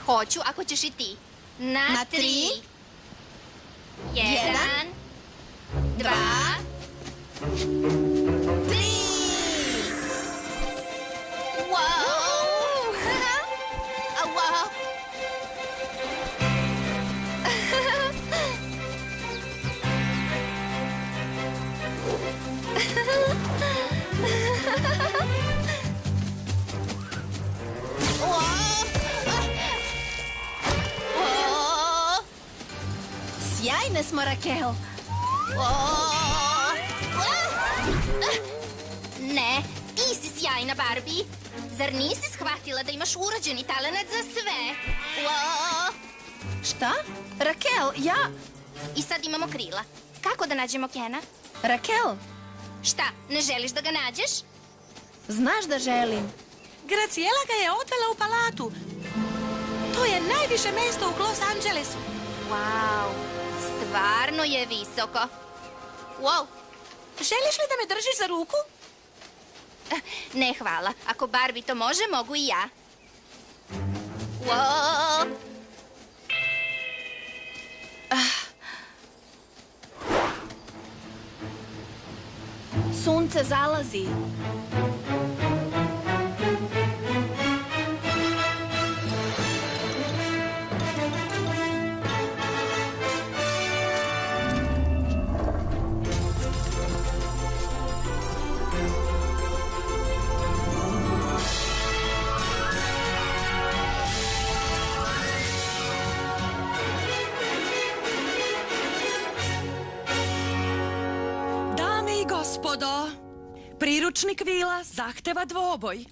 Hoću ako ćeš i ti. Na 3. 1, 2, 3. Wow! Wow! Sjajne smo, Rakel. Ne, ti si sjajna, Barbie. Zar nisi shvatila da imaš urođeni talenat za sve? Šta? Rakel, ja... I sad imamo krila. Kako da nađemo Kena? Rakel, Šta, ne želiš da ga nađeš? znaš da želim. Graciela ga je odvela u palatu. To je najviše mesto u Los Angelesu. Wow, stvarno je visoko. Wow, Želiš li da me držiš za ruku? ne hvala. Ako Barbie to može, mogu i ja. Wow. Sunce zalazi. Dame i gospodo, priručnik vila zahteva dvoboj.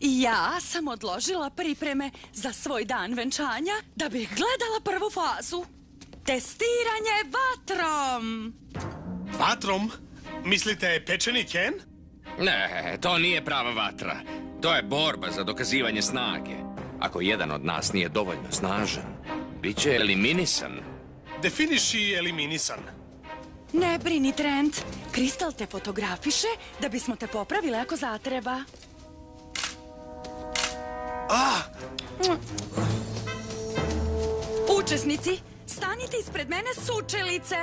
I ja sam odložila pripreme za svoj dan venčanja da bih gledala prvu fazu. Testiranje vatrom. Vatrom? Mislite pečeni Ken? Ne, to nije prava vatra. To je borba za dokazivanje snage. Ako jedan od nas nije dovoljno snažan, bit će eliminisan. Definiši eliminisan. Ne brini, Trent. Kristal te fotografiše da bismo te popravili ako zatreba. Učesnici, stanite ispred mene sučelice.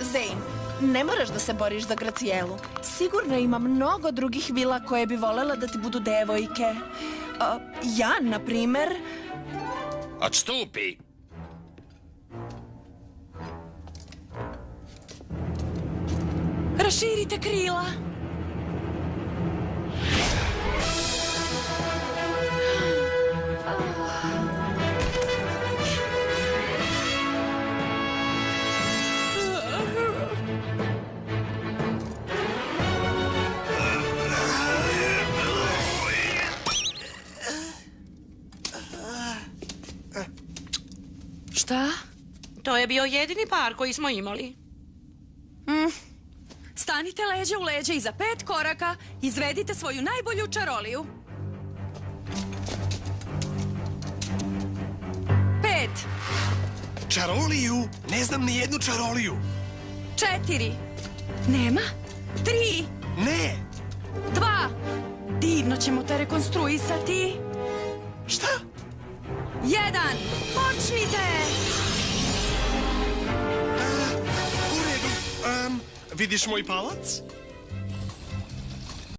Zane, ne moraš da se boriš za Gracijelu. Sigurno ima mnogo drugih vila koje bi volela da ti budu devojke. Ja, na primer... Odstupi! Raširite krila. Šta? To je bio jedini par koji smo imali. Stanite leđa u leđa i za 5 koraka izvedite svoju najbolju čaroliju. 5, Čaroliju? Ne znam ni jednu čaroliju. 4, nema, 3, Ne! 2, divno ćemo te rekonstruisati. Šta? 1, počnite! U redu. Vidiš moj palac?